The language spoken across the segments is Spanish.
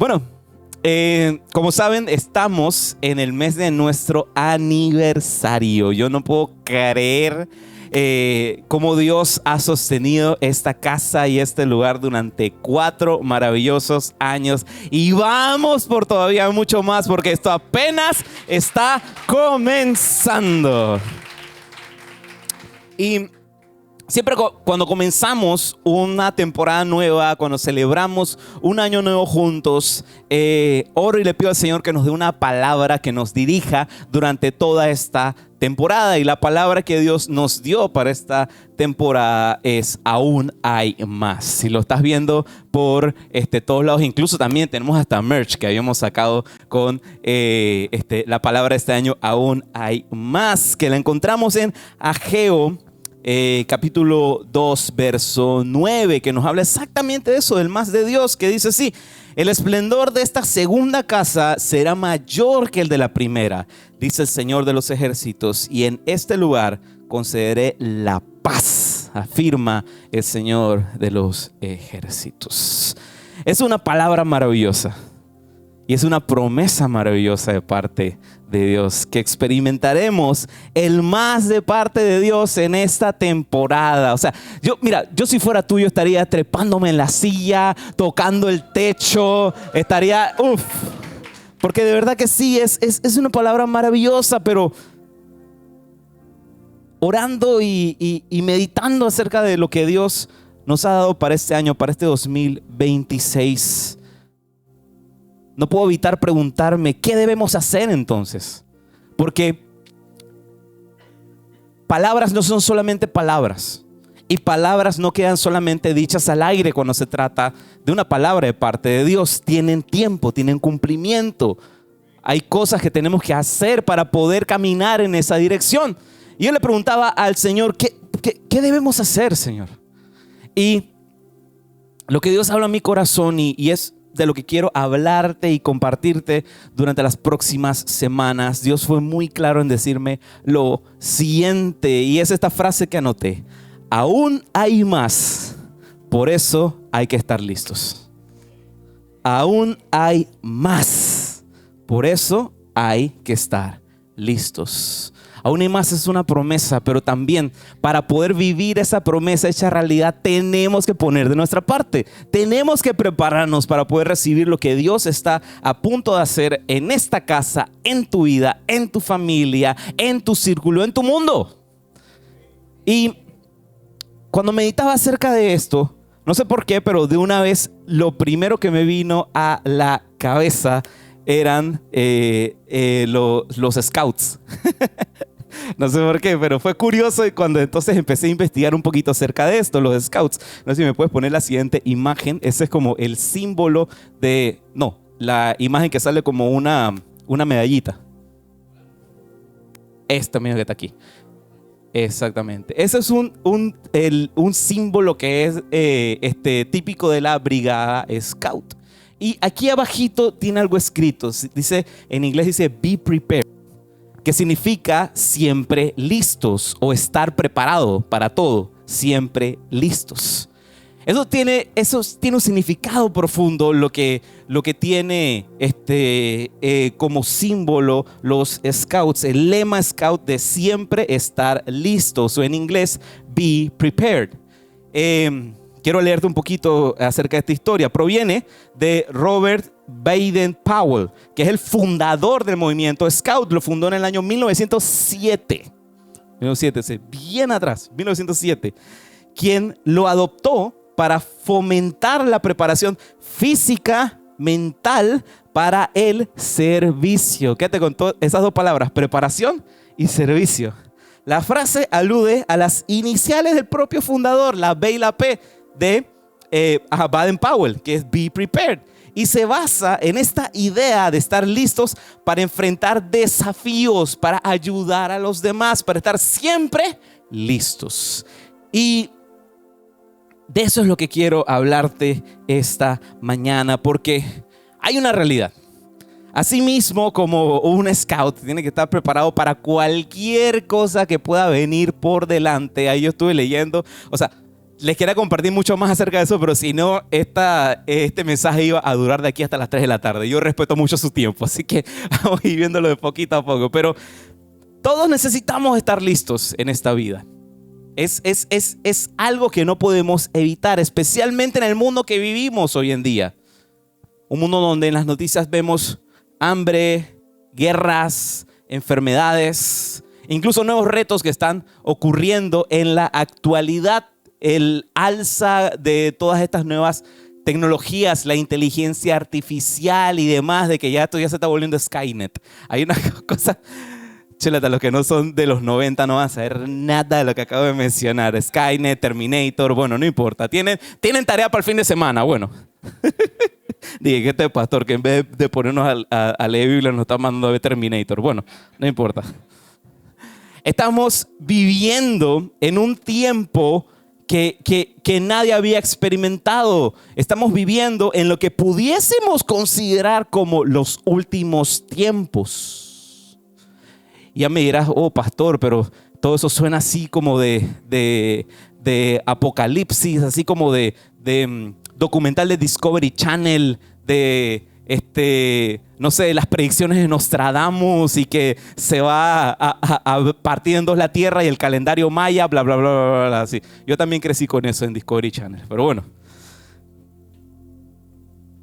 Bueno, como saben, estamos en el mes de nuestro aniversario. Yo no puedo creer cómo Dios ha sostenido esta casa y este lugar durante 4 maravillosos años. Y vamos por todavía mucho más, porque esto apenas está comenzando. Y siempre cuando comenzamos una temporada nueva, cuando celebramos un año nuevo juntos, oro y le pido al Señor que nos dé una palabra que nos dirija durante toda esta temporada. Y la palabra que Dios nos dio para esta temporada es: aún hay más. Si lo estás viendo por todos lados, incluso también tenemos hasta merch que habíamos sacado con la palabra de este año, aún hay más, que la encontramos en Ageo capítulo 2, verso 9, que nos habla exactamente de eso, del más de Dios, que dice así: el esplendor de esta segunda casa será mayor que el de la primera, dice el Señor de los ejércitos, y en este lugar concederé la paz, afirma el Señor de los ejércitos. Es una palabra maravillosa y es una promesa maravillosa de parte de Dios, que experimentaremos el más de parte de Dios en esta temporada. O sea, yo si fuera tú, yo estaría trepándome en la silla, tocando el techo, estaría, porque de verdad que sí, es una palabra maravillosa, pero orando y meditando acerca de lo que Dios nos ha dado para este año, para este 2026, no puedo evitar preguntarme, ¿qué debemos hacer entonces? Porque palabras no son solamente palabras, y palabras no quedan solamente dichas al aire cuando se trata de una palabra de parte de Dios. Tienen tiempo, tienen cumplimiento. Hay cosas que tenemos que hacer para poder caminar en esa dirección. Y yo le preguntaba al Señor, ¿qué debemos hacer, Señor? Y lo que Dios habla en mi corazón y es de lo que quiero hablarte y compartirte durante las próximas semanas. Dios fue muy claro en decirme lo siguiente, y es esta frase que anoté: aún hay más, por eso hay que estar listos. Aún hay más, por eso hay que estar listos. Aún hay más es una promesa, pero también para poder vivir esa promesa hecha realidad, tenemos que poner de nuestra parte. Tenemos que prepararnos para poder recibir lo que Dios está a punto de hacer en esta casa, en tu vida, en tu familia, en tu círculo, en tu mundo. Y cuando meditaba acerca de esto, no sé por qué, pero de una vez lo primero que me vino a la cabeza eran los scouts. No sé por qué, pero fue curioso, y cuando entonces empecé a investigar un poquito acerca de esto, los scouts. No sé si me puedes poner la siguiente imagen. Ese es como el símbolo de... No, la imagen que sale como una medallita. Esta misma que está aquí. Exactamente. Ese es un símbolo que es típico de la brigada Scout. Y aquí abajito tiene algo escrito. Dice, en inglés dice be prepared, que significa siempre listos o estar preparado para todo, siempre listos. Eso tiene un significado profundo, lo que tiene como símbolo los scouts, el lema scout de siempre estar listos, o en inglés be prepared. Quiero leerte un poquito acerca de esta historia. Proviene de Robert Baden-Powell, que es el fundador del movimiento Scout. Lo fundó en el año 1907. Bien atrás, 1907. Quien lo adoptó para fomentar la preparación física, mental, para el servicio. ¿Qué te contó esas dos palabras? Preparación y servicio. La frase alude a las iniciales del propio fundador, la B y la P, de Baden-Powell, que es be prepared, y se basa en esta idea de estar listos para enfrentar desafíos, para ayudar a los demás, para estar siempre listos. Y de eso es lo que quiero hablarte esta mañana, porque hay una realidad. Asimismo, como un scout tiene que estar preparado para cualquier cosa que pueda venir por delante. Ahí yo estuve leyendo, o sea, les quería compartir mucho más acerca de eso, pero si no, este mensaje iba a durar de aquí hasta las 3 de la tarde. Yo respeto mucho su tiempo, así que vamos a ir viéndolo de poquito a poco. Pero todos necesitamos estar listos en esta vida. Es algo que no podemos evitar, especialmente en el mundo que vivimos hoy en día. Un mundo donde en las noticias vemos hambre, guerras, enfermedades, incluso nuevos retos que están ocurriendo en la actualidad. El alza de todas estas nuevas tecnologías, la inteligencia artificial y demás, de que ya esto ya se está volviendo Skynet. Hay una cosa, chuleta, los que no son de los 90 no van a saber nada de lo que acabo de mencionar. Skynet, Terminator, bueno, no importa. Tienen tarea para el fin de semana, bueno. Dije que este pastor que en vez de ponernos a leer Biblia nos está mandando a ver Terminator. Bueno, no importa. Estamos viviendo en un tiempo que nadie había experimentado. Estamos viviendo en lo que pudiésemos considerar como los últimos tiempos. Y ya me dirás, oh pastor, pero todo eso suena así como de apocalipsis, así como de documental de Discovery Channel, no sé, las predicciones de Nostradamus y que se va a partir en dos la tierra y el calendario maya, bla, bla, bla, bla, bla, así. Yo también crecí con eso en Discovery Channel, pero bueno.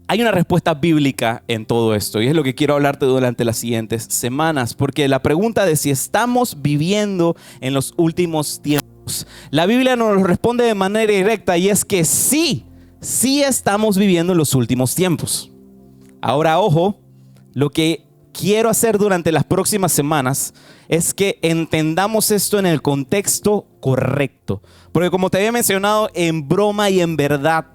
Hay una respuesta bíblica en todo esto y es lo que quiero hablarte durante las siguientes semanas, porque la pregunta de si estamos viviendo en los últimos tiempos, la Biblia nos lo responde de manera directa y es que sí estamos viviendo en los últimos tiempos. Ahora, ojo, lo que quiero hacer durante las próximas semanas es que entendamos esto en el contexto correcto. Porque como te había mencionado, en broma y en verdad,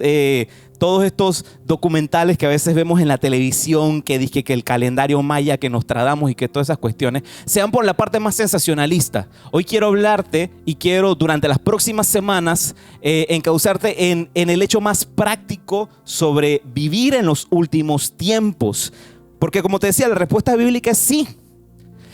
todos estos documentales que a veces vemos en la televisión, que dije que el calendario maya, que Nostradamus y que todas esas cuestiones, sean por la parte más sensacionalista. Hoy quiero hablarte y quiero durante las próximas semanas encauzarte en el hecho más práctico sobre vivir en los últimos tiempos. Porque como te decía, la respuesta bíblica es sí.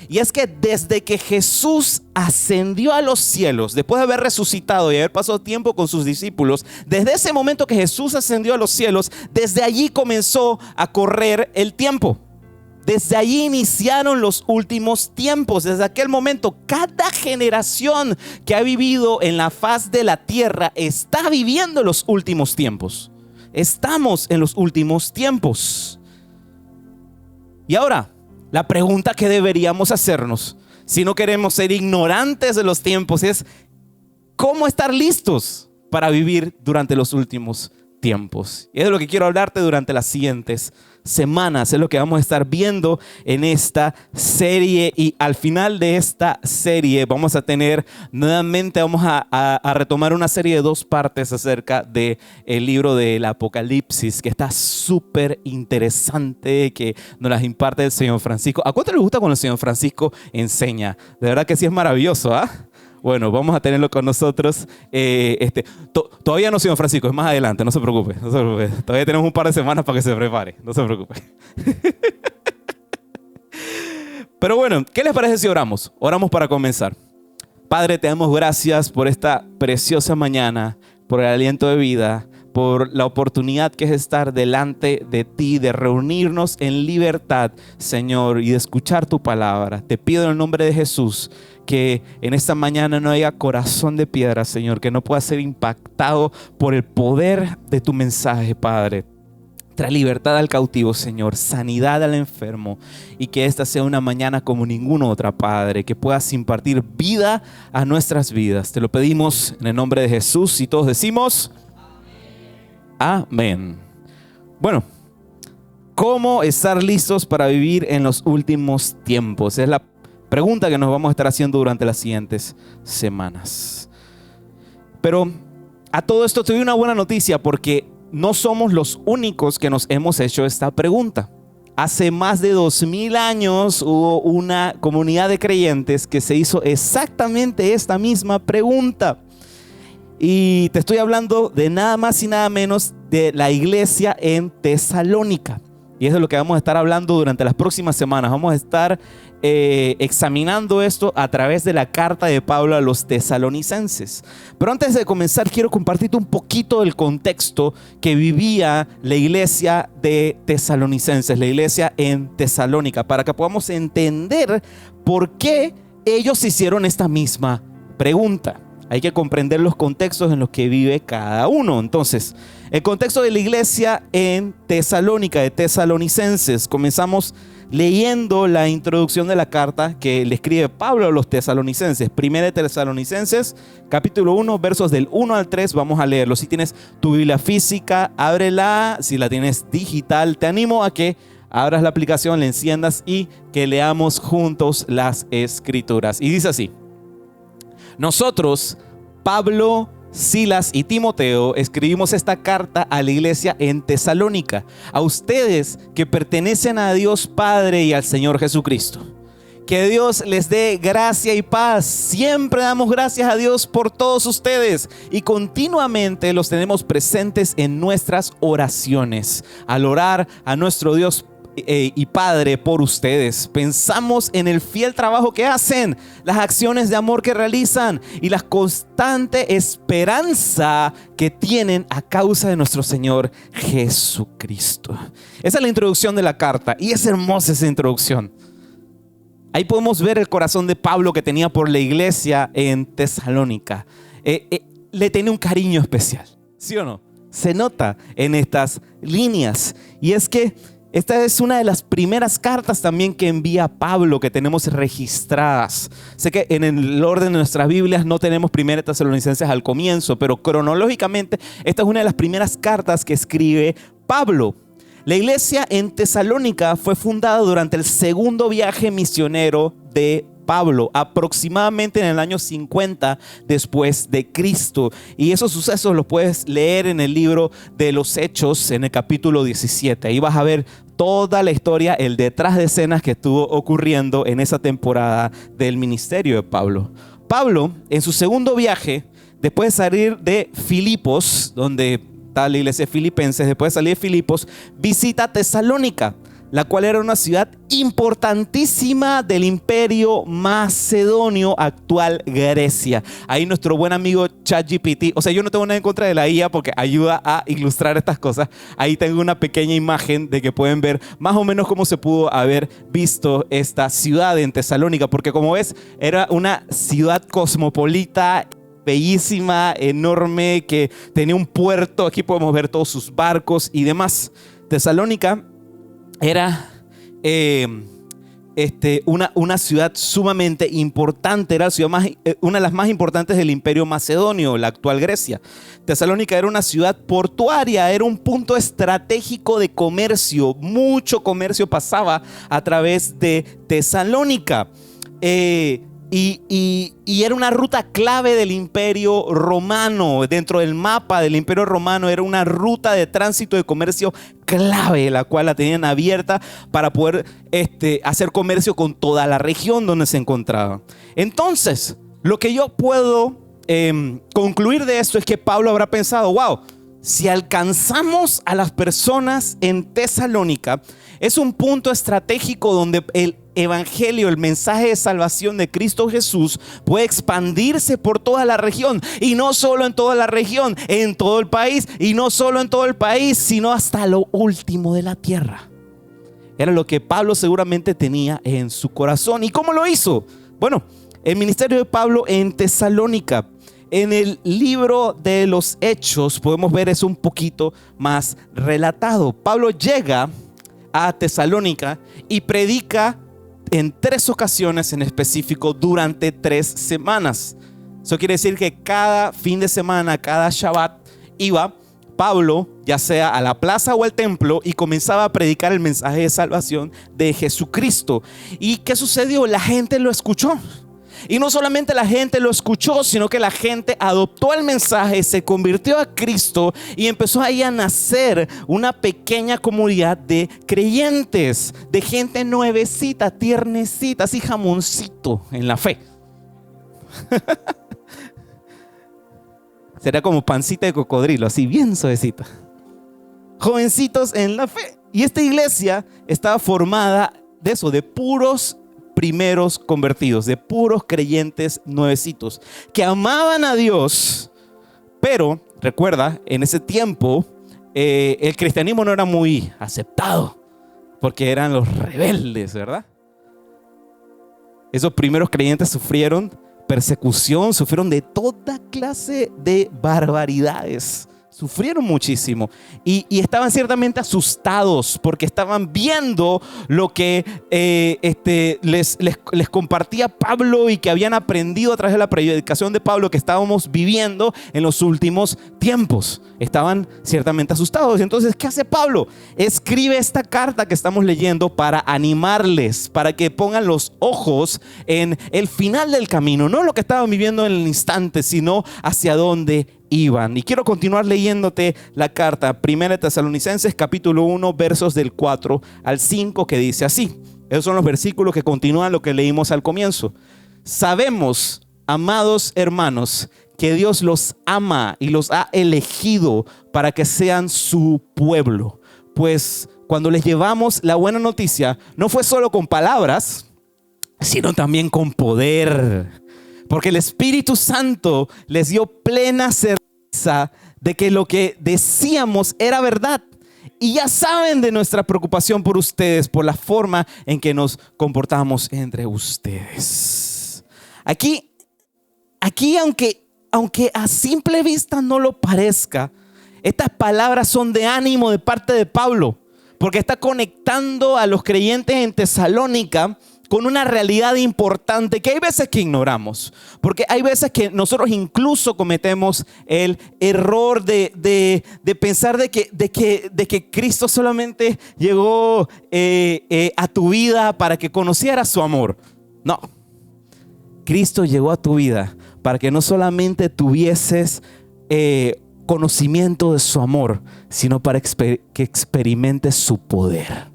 Y es que desde que Jesús ascendió a los cielos, después de haber resucitado y haber pasado tiempo con sus discípulos, desde ese momento que Jesús ascendió a los cielos, desde allí comenzó a correr el tiempo. Desde allí iniciaron los últimos tiempos. Desde aquel momento, cada generación que ha vivido en la faz de la tierra está viviendo los últimos tiempos. Estamos en los últimos tiempos. Y ahora, la pregunta que deberíamos hacernos, si no queremos ser ignorantes de los tiempos, es ¿cómo estar listos para vivir durante los últimos tiempos? Y es de lo que quiero hablarte durante las siguientes semanas. Es lo que vamos a estar viendo en esta serie. Y al final de esta serie vamos a tener nuevamente, vamos a retomar una serie de 2 partes acerca del libro del Apocalipsis, que está súper interesante, que nos las imparte el señor Francisco. ¿A cuánto les gusta cuando el señor Francisco enseña? De verdad que sí es maravilloso, ¿ah? Bueno, vamos a tenerlo con nosotros. Todavía no, señor Francisco, es más adelante, no se preocupe, no se preocupe. Todavía tenemos un par de semanas para que se prepare, no se preocupe. Pero bueno, ¿qué les parece si oramos? Oramos para comenzar. Padre, te damos gracias por esta preciosa mañana, por el aliento de vida, por la oportunidad que es estar delante de ti, de reunirnos en libertad, Señor, y de escuchar tu palabra. Te pido en el nombre de Jesús que en esta mañana no haya corazón de piedra, Señor, que no pueda ser impactado por el poder de tu mensaje, Padre. Trae libertad al cautivo, Señor, sanidad al enfermo, y que esta sea una mañana como ninguna otra, Padre, que puedas impartir vida a nuestras vidas. Te lo pedimos en el nombre de Jesús y todos decimos amén. Bueno, ¿cómo estar listos para vivir en los últimos tiempos? Es la pregunta que nos vamos a estar haciendo durante las siguientes semanas. Pero a todo esto te doy una buena noticia, porque no somos los únicos que nos hemos hecho esta pregunta. Hace más de 2000 años hubo una comunidad de creyentes que se hizo exactamente esta misma pregunta. Y te estoy hablando de nada más y nada menos de la iglesia en Tesalónica. Y eso es lo que vamos a estar hablando durante las próximas semanas. Vamos a estar examinando esto a través de la carta de Pablo a los tesalonicenses. Pero antes de comenzar, quiero compartirte un poquito del contexto que vivía la iglesia de tesalonicenses, la iglesia en Tesalónica, para que podamos entender por qué ellos hicieron esta misma pregunta. Hay que comprender los contextos en los que vive cada uno. Entonces, el contexto de la iglesia en Tesalónica, de tesalonicenses. Comenzamos leyendo la introducción de la carta que le escribe Pablo a los tesalonicenses. Primera de Tesalonicenses, capítulo 1, versos del 1 al 3. Vamos a leerlo. Si tienes tu Biblia física, ábrela. Si la tienes digital, te animo a que abras la aplicación, la enciendas y que leamos juntos las escrituras. Y dice así: nosotros, Pablo, Silas y Timoteo, escribimos esta carta a la iglesia en Tesalónica, a ustedes que pertenecen a Dios Padre y al Señor Jesucristo. Que Dios les dé gracia y paz. Siempre damos gracias a Dios por todos ustedes y continuamente los tenemos presentes en nuestras oraciones. Al orar a nuestro Dios y Padre por ustedes, pensamos en el fiel trabajo que hacen, las acciones de amor que realizan y la constante esperanza que tienen a causa de nuestro Señor Jesucristo. Esa es la introducción de la carta y es hermosa esa introducción. Ahí podemos ver el corazón de Pablo que tenía por la iglesia en Tesalónica. Le tenía un cariño especial, ¿sí o no? Se nota en estas líneas. Y es que esta es una de las primeras cartas también que envía Pablo, que tenemos registradas. Sé que en el orden de nuestras Biblias no tenemos Primera Tesalonicenses al comienzo, pero cronológicamente esta es una de las primeras cartas que escribe Pablo. La iglesia en Tesalónica fue fundada durante el segundo viaje misionero de Pablo, aproximadamente en el año 50 después de Cristo. Y esos sucesos los puedes leer en el libro de los Hechos, en el capítulo 17. Ahí vas a ver toda la historia, el detrás de escenas que estuvo ocurriendo en esa temporada del ministerio de Pablo. Pablo, en su segundo viaje, después de salir de Filipos, donde está la iglesia de Filipenses, después de salir de Filipos, visita Tesalónica, la cual era una ciudad importantísima del imperio macedonio, actual Grecia. Ahí nuestro buen amigo ChatGPT, o sea, yo no tengo nada en contra de la IA porque ayuda a ilustrar estas cosas. Ahí tengo una pequeña imagen de que pueden ver más o menos cómo se pudo haber visto esta ciudad en Tesalónica, porque como ves, era una ciudad cosmopolita, bellísima, enorme, que tenía un puerto. Aquí podemos ver todos sus barcos y demás. Tesalónica era una ciudad sumamente importante, era la ciudad una de las más importantes del imperio macedonio, la actual Grecia. Tesalónica era una ciudad portuaria, era un punto estratégico de comercio. Mucho comercio pasaba a través de Tesalónica. Y era una ruta clave del imperio romano. Dentro del mapa del imperio romano era una ruta de tránsito de comercio clave, la cual la tenían abierta para poder hacer comercio con toda la región donde se encontraba. Entonces, lo que yo puedo concluir de esto es que Pablo habrá pensado: wow, si alcanzamos a las personas en Tesalónica, es un punto estratégico donde el evangelio, el mensaje de salvación de Cristo Jesús puede expandirse por toda la región, y no solo en toda la región, en todo el país, y no solo en todo el país, sino hasta lo último de la tierra. Era lo que Pablo seguramente tenía en su corazón. ¿Y cómo lo hizo? Bueno, el ministerio de Pablo en Tesalónica, en el libro de los Hechos, podemos ver eso un poquito más relatado. Pablo llega a Tesalónica y predica en 3 ocasiones en específico durante 3 semanas. Eso quiere decir que cada fin de semana, cada Shabbat, iba Pablo ya sea a la plaza o al templo y comenzaba a predicar el mensaje de salvación de Jesucristo. ¿Y qué sucedió? La gente lo escuchó. Y no solamente la gente lo escuchó, sino que la gente adoptó el mensaje, se convirtió a Cristo y empezó ahí a nacer una pequeña comunidad de creyentes, de gente nuevecita, tiernecita, así jamoncito en la fe. Será como pancita de cocodrilo, así bien suavecita. Jovencitos en la fe. Y esta iglesia estaba formada de eso, de puros primeros convertidos, de puros creyentes nuevecitos, que amaban a Dios, pero recuerda, en ese tiempo el cristianismo no era muy aceptado, porque eran los rebeldes, ¿verdad? Esos primeros creyentes sufrieron persecución, sufrieron de toda clase de barbaridades. Sufrieron muchísimo y estaban ciertamente asustados porque estaban viendo lo que les compartía Pablo y que habían aprendido a través de la predicación de Pablo que estábamos viviendo en los últimos tiempos. Estaban ciertamente asustados. Entonces, ¿qué hace Pablo? Escribe esta carta que estamos leyendo para animarles, para que pongan los ojos en el final del camino, no lo que estaban viviendo en el instante, sino hacia dónde iban. Y quiero continuar leyéndote la carta, 1 Tesalonicenses capítulo 1, versos del 4 al 5, que dice así. Esos son los versículos que continúan lo que leímos al comienzo. Sabemos, amados hermanos, que Dios los ama y los ha elegido para que sean su pueblo. Pues cuando les llevamos la buena noticia, no fue solo con palabras, sino también con poder. Porque el Espíritu Santo les dio plena certeza de que lo que decíamos era verdad. Y ya saben de nuestra preocupación por ustedes, por la forma en que nos comportamos entre ustedes. Aquí aunque a simple vista no lo parezca, estas palabras son de ánimo de parte de Pablo, porque está conectando a los creyentes en Tesalónica con una realidad importante que hay veces que ignoramos, porque hay veces que nosotros incluso cometemos el error de pensar de que Cristo solamente llegó a tu vida para que conocieras su amor. No, Cristo llegó a tu vida para que no solamente tuvieses conocimiento de su amor, sino para que experimentes su poder.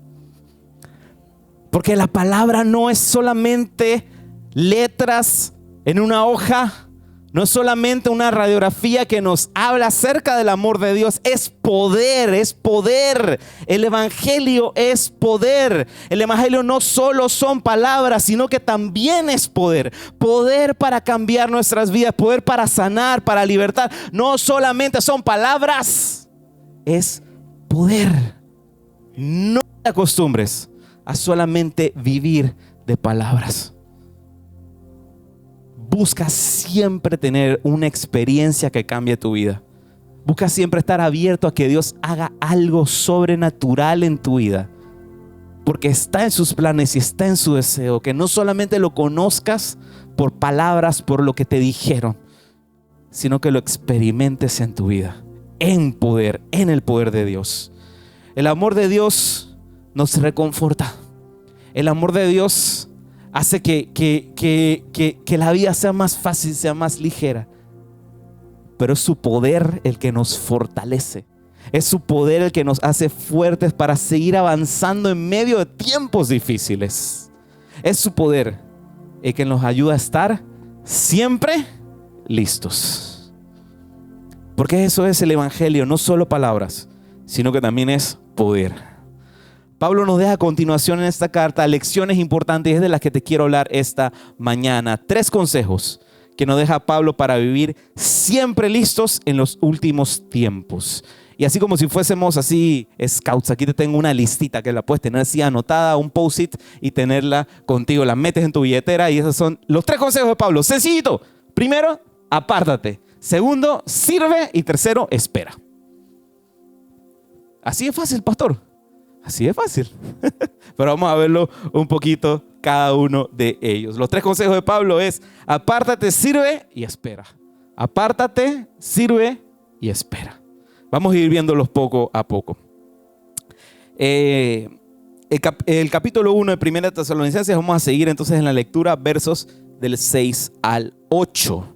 Porque la palabra no es solamente letras en una hoja, no es solamente una radiografía que nos habla acerca del amor de Dios. Es poder, es poder. El evangelio es poder. El evangelio no solo son palabras, sino que también es poder. Poder para cambiar nuestras vidas, poder para sanar, para libertar. No solamente son palabras, es poder. No te acostumbres a solamente vivir de palabras. Busca siempre tener una experiencia que cambie tu vida. Busca siempre estar abierto a que Dios haga algo sobrenatural en tu vida, porque está en sus planes y está en su deseo, que no solamente lo conozcas por palabras, por lo que te dijeron, sino que lo experimentes en tu vida, en poder, en el poder de Dios. El amor de Dios nos reconforta. El amor de Dios hace que la vida sea más fácil, sea más ligera. Pero es su poder el que nos fortalece. Es su poder el que nos hace fuertes para seguir avanzando en medio de tiempos difíciles. Es su poder el que nos ayuda a estar siempre listos. Porque eso es el evangelio, no solo palabras, sino que también es poder. Pablo nos deja a continuación en esta carta lecciones importantes, y es de las que te quiero hablar esta mañana. 3 consejos que nos deja Pablo para vivir siempre listos en los últimos tiempos. Y así como si fuésemos así scouts, aquí te tengo una listita que la puedes tener así anotada, un post-it, y tenerla contigo. La metes en tu billetera y esos son los 3 consejos de Pablo. Sencillito. Primero, apártate. Segundo, sirve. Y tercero, espera. Así es fácil, pastor. Así es fácil. Pero vamos a verlo un poquito cada uno de ellos. Los 3 consejos de Pablo es: apártate, sirve y espera. Apártate, sirve y espera. Vamos a ir viéndolos poco a poco. El capítulo 1 de 1 Tesalonicenses, vamos a seguir entonces en la lectura, versos del 6 al 8.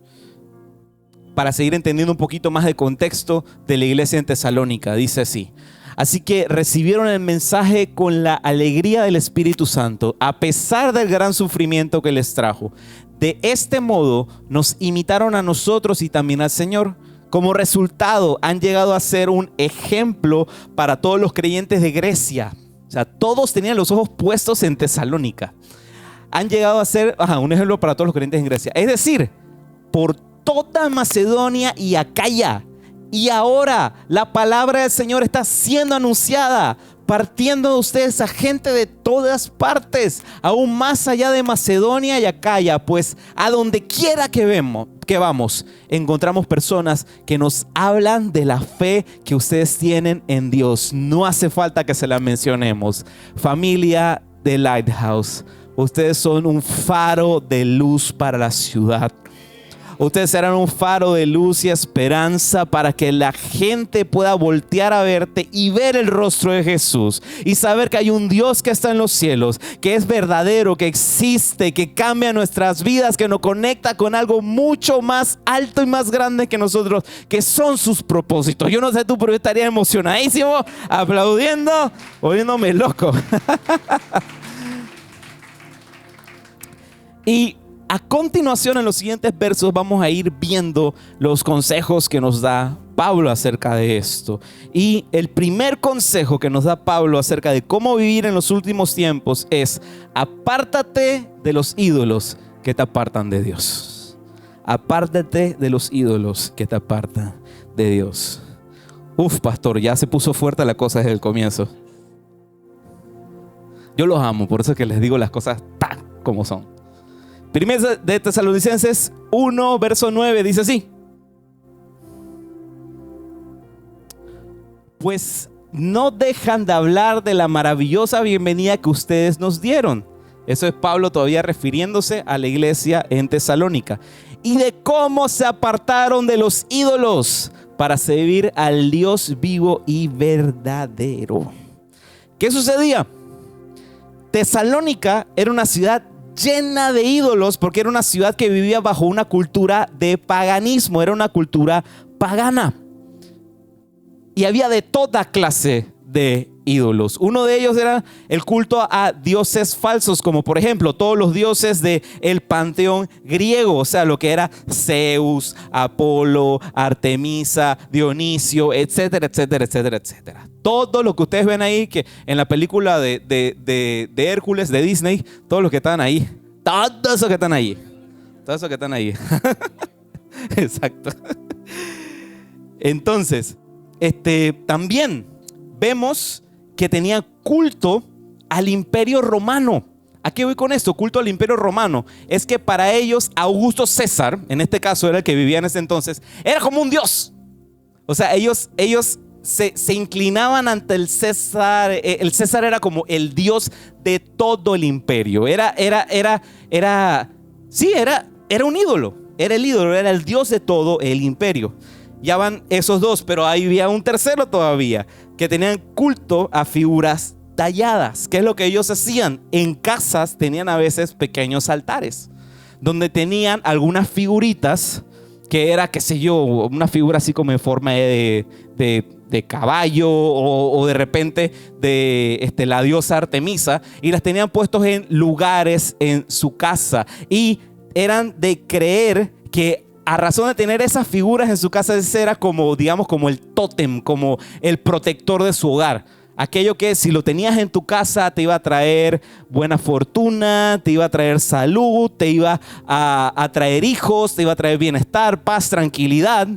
Para seguir entendiendo un poquito más de contexto de la iglesia en Tesalónica. Dice así: así que recibieron el mensaje con la alegría del Espíritu Santo, a pesar del gran sufrimiento que les trajo. De este modo nos imitaron a nosotros y también al Señor, Como resultado, han llegado a ser un ejemplo para todos los creyentes de Grecia. O sea, todos tenían los ojos puestos en Tesalónica. Han llegado a ser un ejemplo para todos los creyentes en Grecia. Es decir, por toda Macedonia y Acaya. Y ahora la palabra del Señor está siendo anunciada, partiendo de ustedes a gente de todas partes, aún más allá de Macedonia y Acaya, pues a donde quiera que vamos, encontramos personas que nos hablan de la fe que ustedes tienen en Dios. No hace falta que se la mencionemos. Familia de Lighthouse, ustedes son un faro de luz para la ciudad. Ustedes serán un faro de luz y esperanza para que la gente pueda voltear a verte y ver el rostro de Jesús y saber que hay un Dios que está en los cielos, que es verdadero, que existe, que cambia nuestras vidas, que nos conecta con algo mucho más alto y más grande que nosotros, que son sus propósitos. Yo no sé tú, pero yo estaría emocionadísimo, aplaudiendo, oyéndome loco. Y a continuación, en los siguientes versos, vamos a ir viendo los consejos que nos da Pablo acerca de esto. Y el primer consejo que nos da Pablo acerca de cómo vivir en los últimos tiempos es: apártate de los ídolos que te apartan de Dios. Apártate de los ídolos que te apartan de Dios. Pastor, ya se puso fuerte la cosa desde el comienzo. Yo los amo, por eso es que les digo las cosas tan como son. Primera de Tesalonicenses 1, verso 9, dice así: pues no dejan de hablar de la maravillosa bienvenida que ustedes nos dieron. Eso es Pablo todavía refiriéndose a la iglesia en Tesalónica. Y de cómo se apartaron de los ídolos para servir al Dios vivo y verdadero. ¿Qué sucedía? Tesalónica era una ciudad llena de ídolos, porque era una ciudad que vivía bajo una cultura de paganismo, era una cultura pagana. Y había de toda clase de ídolos. Uno de ellos era el culto a dioses falsos, como por ejemplo todos los dioses del panteón griego, o sea, lo que era Zeus, Apolo, Artemisa, Dionisio, etcétera, etcétera, etcétera, etcétera. Todo lo que ustedes ven ahí, que en la película de Hércules, de Disney, todos los que están ahí, todos esos que están ahí, todos esos que están ahí. Exacto. Entonces, también vemos que tenían culto al Imperio Romano. ¿A qué voy con esto? Culto al Imperio Romano. Es que para ellos Augusto César, en este caso era el que vivía en ese entonces, era como un dios. O sea, ellos se inclinaban ante el César. El César era como el dios de todo el imperio. Era un ídolo. Era el ídolo, era el dios de todo el imperio. Ya van esos dos, pero ahí había un tercero todavía, que tenían culto a figuras talladas. ¿Qué es lo que ellos hacían? En casas tenían a veces pequeños altares, donde tenían algunas figuritas, que era, qué sé yo, una figura así como en forma de caballo, o de repente de la diosa Artemisa, y las tenían puestos en lugares en su casa. Y eran de creer que a razón de tener esas figuras en su casa, ese era como, digamos, como el tótem, como el protector de su hogar. Aquello que si lo tenías en tu casa te iba a traer buena fortuna, te iba a traer salud, te iba a traer hijos, te iba a traer bienestar, paz, tranquilidad.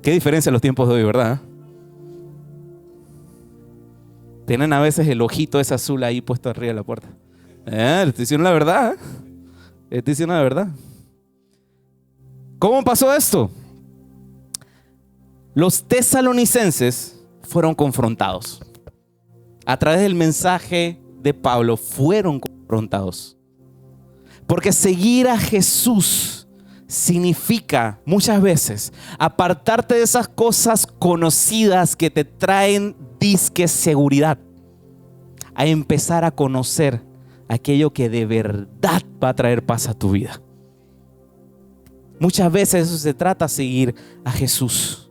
Qué diferencia en los tiempos de hoy, ¿verdad? Tienen a veces el ojito ese azul ahí puesto arriba de la puerta. Le estoy diciendo la verdad. Le estoy diciendo la verdad. ¿Cómo pasó esto? Los tesalonicenses fueron confrontados. A través del mensaje de Pablo fueron confrontados. Porque seguir a Jesús significa muchas veces apartarte de esas cosas conocidas que te traen disque seguridad, a empezar a conocer aquello que de verdad va a traer paz a tu vida. Muchas veces eso se trata, seguir a Jesús.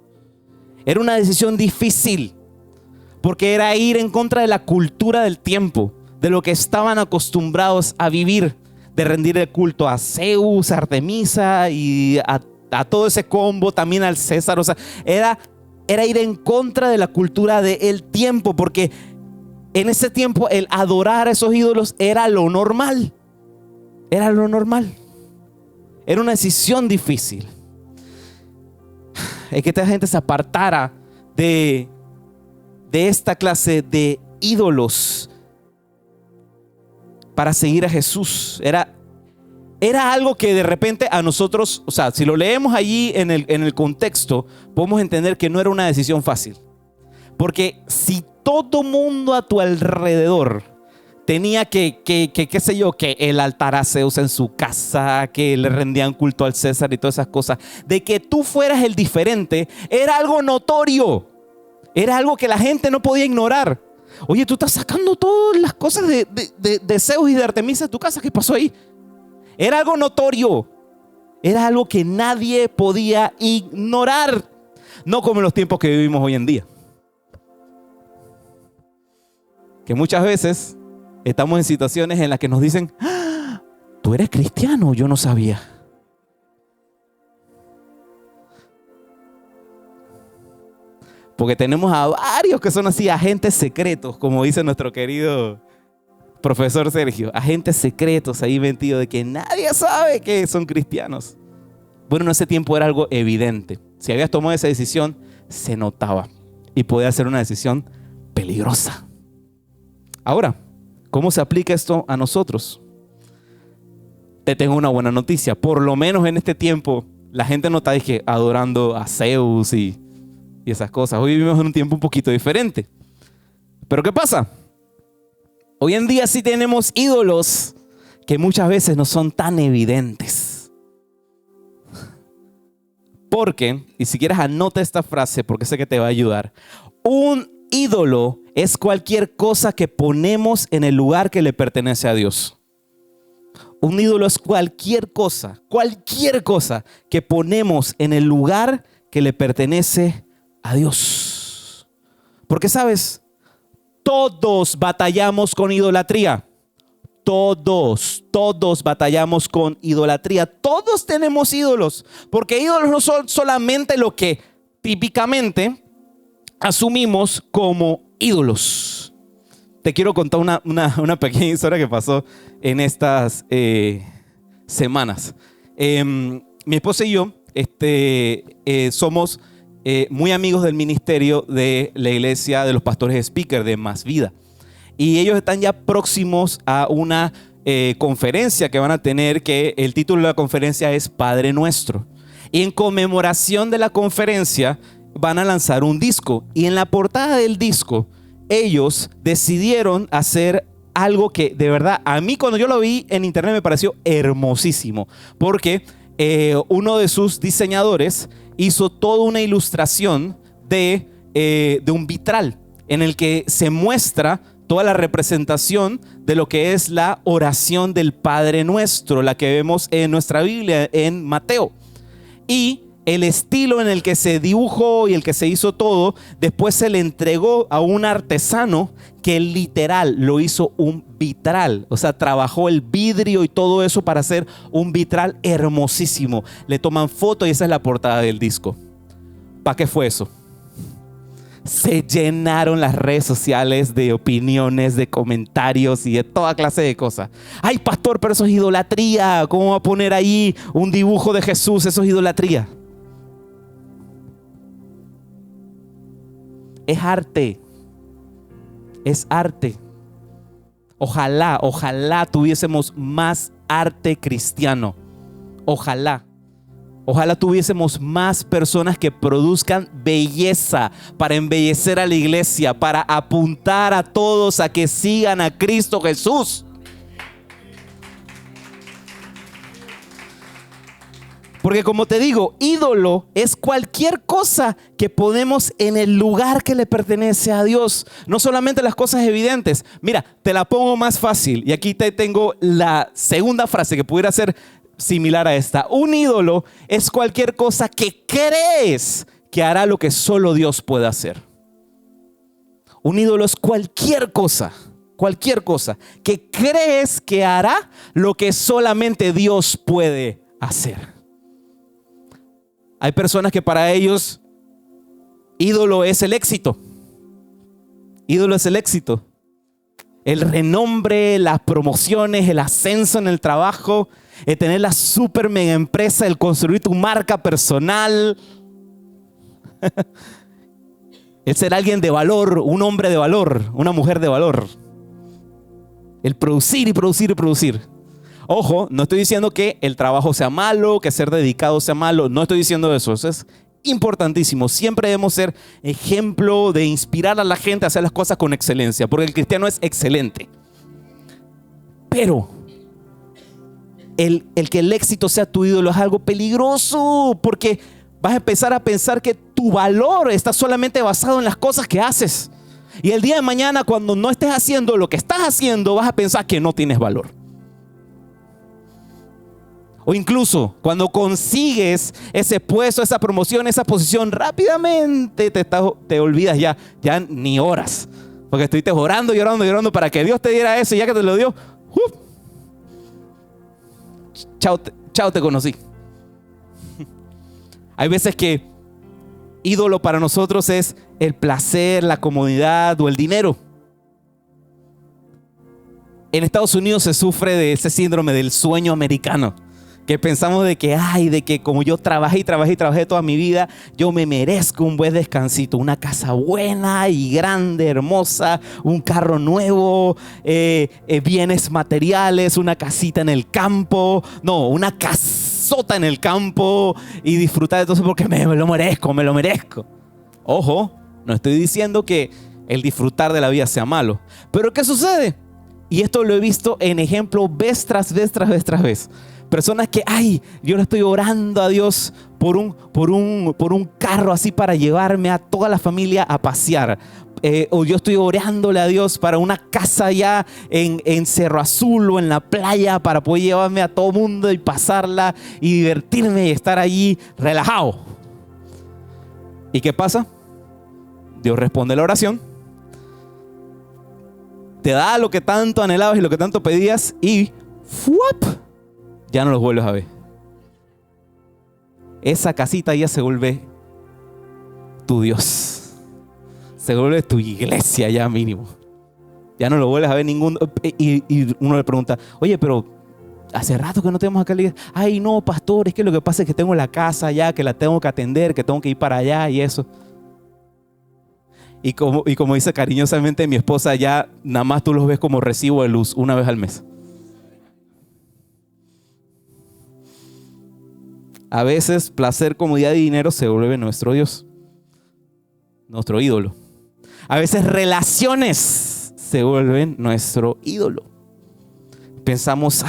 Era una decisión difícil, porque era ir en contra de la cultura del tiempo, de lo que estaban acostumbrados a vivir, de rendir el culto a Zeus, a Artemisa y a a todo ese combo, también al César. O sea, era ir en contra de la cultura del tiempo, porque en ese tiempo el adorar a esos ídolos era lo normal. Era lo normal. Era una decisión difícil. Es que esta gente se apartara de esta clase de ídolos para seguir a Jesús. Era algo que de repente a nosotros, o sea, si lo leemos allí en el contexto, podemos entender que no era una decisión fácil. Porque si todo mundo a tu alrededor tenía qué sé yo, que el altar a Zeus en su casa, que le rendían culto al César y todas esas cosas, de que tú fueras el diferente, era algo notorio. Era algo que la gente no podía ignorar. Oye, tú estás sacando todas las cosas de Zeus y de Artemisa de tu casa. ¿Qué pasó ahí? Era algo notorio. Era algo que nadie podía ignorar. No como en los tiempos que vivimos hoy en día. Que muchas veces estamos en situaciones en las que nos dicen: ¡Ah! Tú eres cristiano, yo no sabía. Porque tenemos a varios que son así, agentes secretos, como dice nuestro querido profesor Sergio. Agentes secretos ahí metidos de que nadie sabe que son cristianos. Bueno, en ese tiempo era algo evidente. Si habías tomado esa decisión, se notaba. Y podía ser una decisión peligrosa. Ahora, ¿cómo se aplica esto a nosotros? Te tengo una buena noticia. Por lo menos en este tiempo, la gente no está adorando a Zeus y esas cosas. Hoy vivimos en un tiempo un poquito diferente. Pero ¿qué pasa? Hoy en día sí tenemos ídolos que muchas veces no son tan evidentes. Porque, y si quieres anota esta frase porque sé que te va a ayudar. Un ídolo es cualquier cosa que ponemos en el lugar que le pertenece a Dios. Un ídolo es cualquier cosa que ponemos en el lugar que le pertenece a Dios. Porque sabes, todos batallamos con idolatría. Todos batallamos con idolatría. Todos tenemos ídolos. Porque ídolos no son solamente lo que típicamente asumimos como ídolos. Te quiero contar una pequeña historia que pasó en estas semanas. Mi esposa y yo somos muy amigos del ministerio de la iglesia de los pastores speaker de Más Vida. Y ellos están ya próximos a una conferencia que van a tener, que el título de la conferencia es Padre Nuestro. Y en conmemoración de la conferencia van a lanzar un disco. Y en la portada del disco, ellos decidieron hacer algo que de verdad a mí cuando yo lo vi en internet me pareció hermosísimo. Porque uno de sus diseñadores hizo toda una ilustración de un vitral en el que se muestra toda la representación de lo que es la oración del Padre Nuestro, la que vemos en nuestra Biblia en Mateo. Y el estilo en el que se dibujó y el que se hizo todo, después se le entregó a un artesano que literal lo hizo un vitral. O sea, trabajó el vidrio y todo eso para hacer un vitral hermosísimo. Le toman foto y esa es la portada del disco. ¿Para qué fue eso? Se llenaron las redes sociales de opiniones, de comentarios y de toda clase de cosas. Ay, pastor, pero eso es idolatría. ¿Cómo va a poner ahí un dibujo de Jesús? Eso es idolatría. Es arte. Es arte. Ojalá tuviésemos más arte cristiano. Ojalá tuviésemos más personas que produzcan belleza para embellecer a la iglesia, para apuntar a todos a que sigan a Cristo Jesús. Porque como te digo, ídolo es cualquier cosa que ponemos en el lugar que le pertenece a Dios. No solamente las cosas evidentes. Mira, te la pongo más fácil. Y aquí te tengo la segunda frase que pudiera ser similar a esta. Un ídolo es cualquier cosa que crees que hará lo que solo Dios puede hacer. Un ídolo es cualquier cosa que crees que hará lo que solamente Dios puede hacer. Hay personas que para ellos ídolo es el éxito. Ídolo es el éxito. El renombre, las promociones, el ascenso en el trabajo, el tener la super mega empresa, el construir tu marca personal. El ser alguien de valor, un hombre de valor, una mujer de valor. El producir y producir y producir. Ojo, no estoy diciendo que el trabajo sea malo, que ser dedicado sea malo. No estoy diciendo eso. Eso es importantísimo. Siempre debemos ser ejemplo de inspirar a la gente a hacer las cosas con excelencia, porque el cristiano es excelente. Pero el que el éxito sea tu ídolo es algo peligroso, porque vas a empezar a pensar que tu valor está solamente basado en las cosas que haces. Y el día de mañana, cuando no estés haciendo lo que estás haciendo, vas a pensar que no tienes valor. O incluso cuando consigues ese puesto, esa promoción, esa posición, rápidamente te olvidas ya ni horas. Porque estuviste orando, llorando, llorando para que Dios te diera eso, y ya que te lo dio, chao, te conocí. Hay veces que ídolo para nosotros es el placer, la comodidad o el dinero. En Estados Unidos se sufre de ese síndrome del sueño americano, que pensamos de que como yo trabajé toda mi vida, yo me merezco un buen descansito, una casa buena y grande, hermosa, un carro nuevo, bienes materiales, una casita en el campo, no, una casota en el campo, y disfrutar de todo eso porque me lo merezco. Ojo, no estoy diciendo que el disfrutar de la vida sea malo, pero ¿qué sucede? Y esto lo he visto en ejemplo vez tras vez. Personas que, yo le estoy orando a Dios por un carro así para llevarme a toda la familia a pasear. O yo estoy orándole a Dios para una casa allá en Cerro Azul o en la playa para poder llevarme a todo mundo y pasarla y divertirme y estar allí relajado. ¿Y qué pasa? Dios responde la oración, te da lo que tanto anhelabas y lo que tanto pedías, y ¡fuap! Ya no los vuelves a ver. Esa casita ya se vuelve tu Dios. Se vuelve tu iglesia ya mínimo. Ya no lo vuelves a ver ningún. Y uno le pregunta, oye, pero hace rato que no tenemos acá la iglesia. No, pastor, es que lo que pasa es que tengo la casa allá, que la tengo que atender, que tengo que ir para allá y eso. Y como dice cariñosamente mi esposa, ya nada más tú los ves como recibo de luz una vez al mes. A veces placer, comodidad y dinero se vuelve nuestro Dios, nuestro ídolo. A veces relaciones se vuelven nuestro ídolo. Pensamos,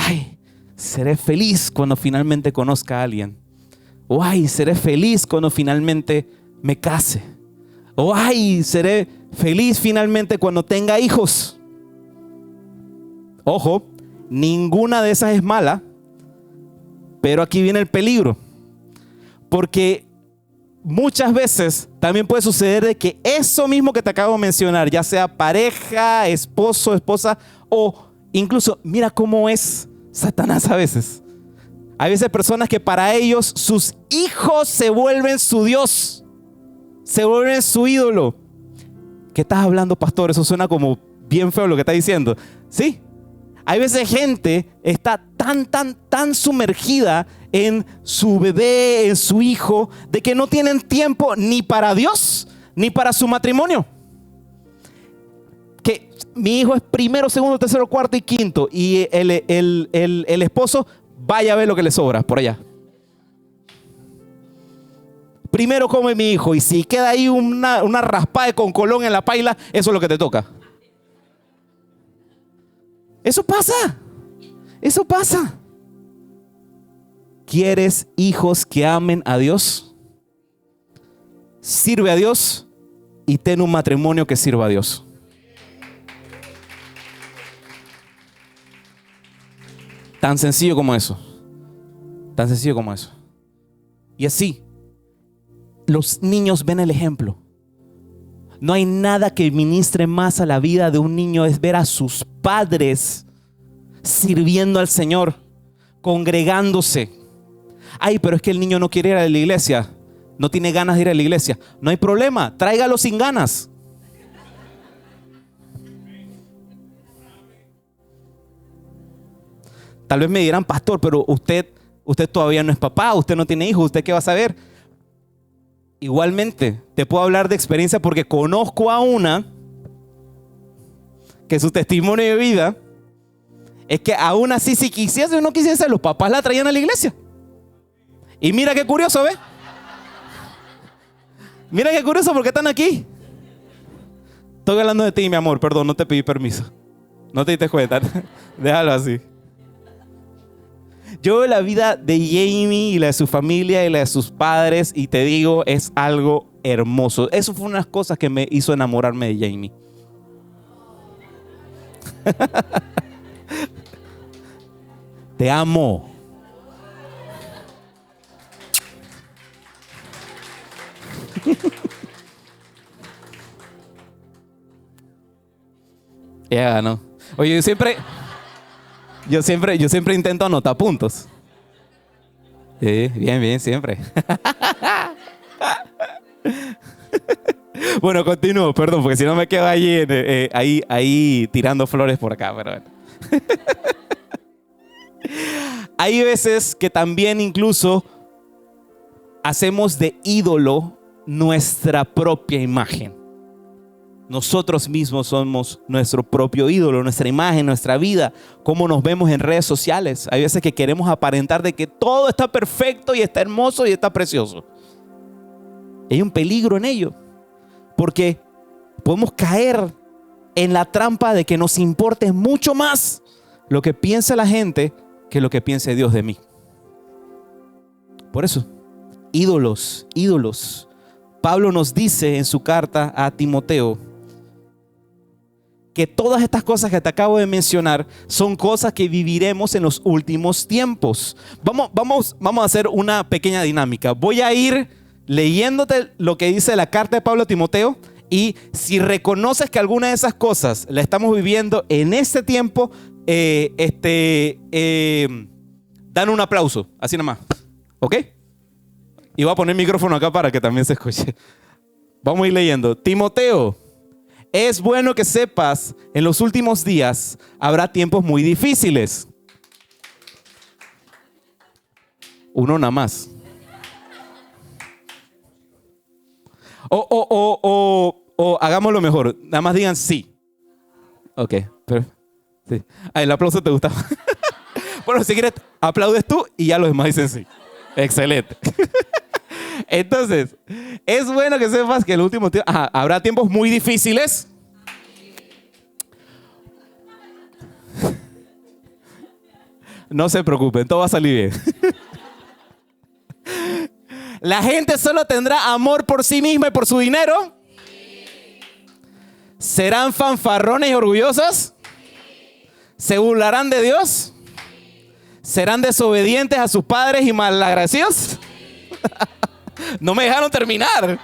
seré feliz cuando finalmente conozca a alguien. O seré feliz cuando finalmente me case. O seré feliz finalmente cuando tenga hijos. Ojo, ninguna de esas es mala, pero aquí viene el peligro. Porque muchas veces también puede suceder de que eso mismo que te acabo de mencionar, ya sea pareja, esposo, esposa, o incluso, mira cómo es Satanás a veces. Hay veces personas que para ellos sus hijos se vuelven su Dios, se vuelven su ídolo. ¿Qué estás hablando, pastor? Eso suena como bien feo lo que estás diciendo. Sí. Hay veces gente está tan sumergida en su bebé, en su hijo, de que no tienen tiempo ni para Dios, ni para su matrimonio. Que mi hijo es primero, segundo, tercero, cuarto y quinto, y el esposo vaya a ver lo que le sobra por allá. Primero come mi hijo, y si queda ahí una raspada con colón en la paila, eso es lo que te toca. Eso pasa. ¿Quieres hijos que amen a Dios? Sirve a Dios y ten un matrimonio que sirva a Dios. Tan sencillo como eso. Tan sencillo como eso. Y así, los niños ven el ejemplo. No hay nada que ministre más a la vida de un niño, es ver a sus padres sirviendo al Señor, congregándose. Pero es que el niño no quiere ir a la iglesia. no tiene ganas de ir a la iglesia. No hay problema, tráigalo sin ganas. Tal vez me dirán, pastor, pero usted todavía no es papá, usted no tiene hijos, ¿usted qué va a saber? Igualmente, te puedo hablar de experiencia porque conozco a una que su testimonio de vida es que aún así, si quisiese o no quisiese, los papás la traían a la iglesia. Y mira qué curioso, ¿ves? Mira qué curioso, porque están aquí. Estoy hablando de ti, mi amor, perdón, no te pedí permiso. No te diste cuenta. Déjalo así. Yo veo la vida de Jamie y la de su familia y la de sus padres y te digo, es algo hermoso. Eso fue una de las cosas que me hizo enamorarme de Jamie. Te amo. Ella ganó. Oye, yo siempre intento anotar puntos. Sí, bien, siempre. Bueno, continúo, perdón, porque si no me quedo ahí tirando flores por acá. Pero bueno. Hay veces que también incluso hacemos de ídolo nuestra propia imagen. Nosotros mismos somos nuestro propio ídolo, nuestra imagen, nuestra vida, cómo nos vemos en redes sociales. Hay veces que queremos aparentar de que todo está perfecto y está hermoso y está precioso. Hay un peligro en ello, porque podemos caer en la trampa de que nos importe mucho más lo que piensa la gente que lo que piense Dios de mí. Por eso, ídolos. Pablo nos dice en su carta a Timoteo que todas estas cosas que te acabo de mencionar son cosas que viviremos en los últimos tiempos. Vamos a hacer una pequeña dinámica. Voy a ir leyéndote lo que dice la carta de Pablo a Timoteo y si reconoces que alguna de esas cosas la estamos viviendo en este tiempo, dan un aplauso, así nomás. ¿Ok? Y voy a poner el micrófono acá para que también se escuche. Vamos a ir leyendo. Timoteo, es bueno que sepas, en los últimos días habrá tiempos muy difíciles. Uno nada más. O hagámoslo mejor. Nada más digan sí. Ok, pero sí. El aplauso te gustaba. Bueno, si quieres, aplaudes tú y ya los demás dicen sí. Excelente. Entonces, es bueno que sepas que el último tiempo habrá tiempos muy difíciles. No se preocupen, todo va a salir bien. La gente solo tendrá amor por sí misma y por su dinero. ¿Serán fanfarrones y orgullosos? ¿Se burlarán de Dios? ¿Serán desobedientes a sus padres y malagradecidos? No me dejaron terminar.